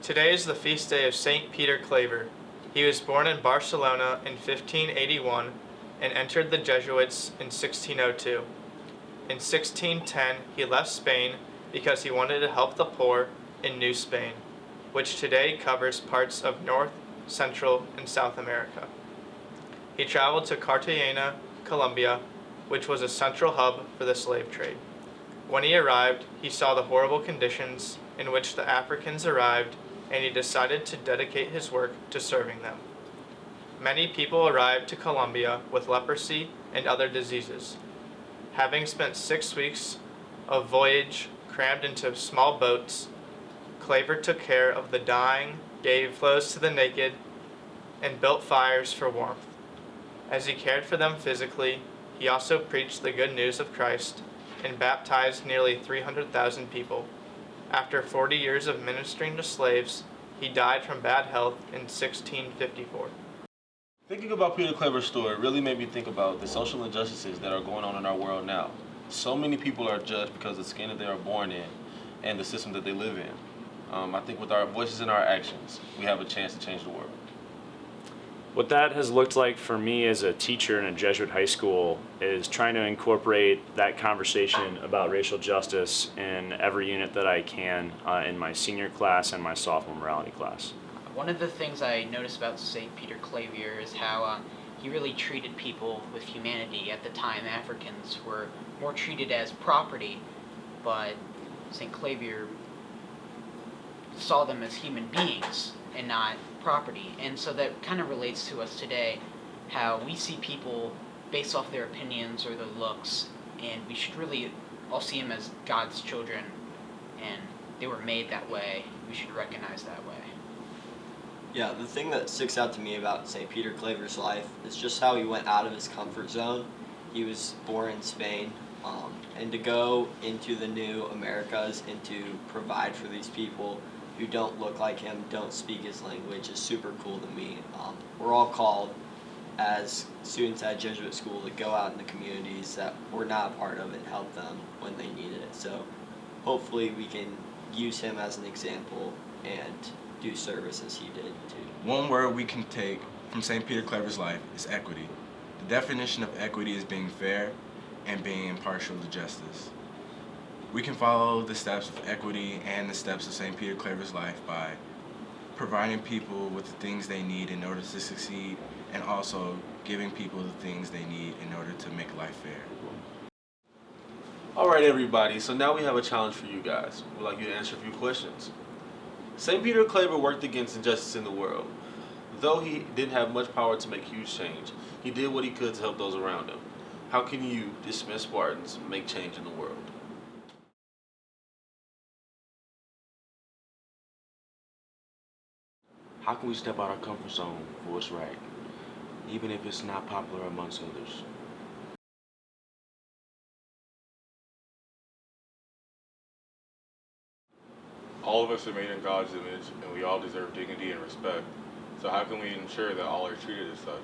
Today is the feast day of Saint Peter Claver. He was born in Barcelona in 1581 and entered the Jesuits in 1602. In 1610, he left Spain because he wanted to help the poor in New Spain, which today covers parts of North, Central, and South America. He traveled to Cartagena, Colombia, which was a central hub for the slave trade. When he arrived, he saw the horrible conditions in which the Africans arrived, and he decided to dedicate his work to serving them. Many people arrived to Colombia with leprosy and other diseases. Having spent 6 weeks of voyage crammed into small boats, Claver took care of the dying, gave clothes to the naked, and built fires for warmth. As he cared for them physically, he also preached the good news of Christ and baptized nearly 300,000 people. After 40 years of ministering to slaves, he died from bad health in 1654. Thinking about Peter Claver's story really made me think about the social injustices that are going on in our world now. So many people are judged because of the skin that they are born in and the system that they live in. I think with our voices and our actions, we have a chance to change the world. What that has looked like for me as a teacher in a Jesuit high school is trying to incorporate that conversation about racial justice in every unit that I can in my senior class and my sophomore morality class. One of the things I noticed about St. Peter Claver is how he really treated people with humanity. At the time, Africans were more treated as property, but St. Claver saw them as human beings and not property. And so that kind of relates to us today, how we see people based off their opinions or their looks, and we should really all see them as God's children, and they were made that way. We should recognize that way. Yeah, the thing that sticks out to me about St. Peter Claver's life is just how he went out of his comfort zone. He was born in Spain, and to go into the new Americas and to provide for these people who don't look like him, don't speak his language, is super cool to me. We're all called as students at Jesuit school to go out in the communities that we're not a part of and help them when they needed it. So hopefully we can use him as an example and do service as he did too. One word we can take from St. Peter Claver's life is equity. The definition of equity is being fair and being impartial to justice. We can follow the steps of equity and the steps of St. Peter Claver's life by providing people with the things they need in order to succeed, and also giving people the things they need in order to make life fair. All right, everybody, so now we have a challenge for you guys. We'd like you to answer a few questions. St. Peter Claver worked against injustice in the world. Though he didn't have much power to make huge change, he did what he could to help those around him. How can you, dismissed Spartans, make change in the world? How can we step out our comfort zone for what's right, even if it's not popular amongst others? All of us are made in God's image, and we all deserve dignity and respect. So how can we ensure that all are treated as such?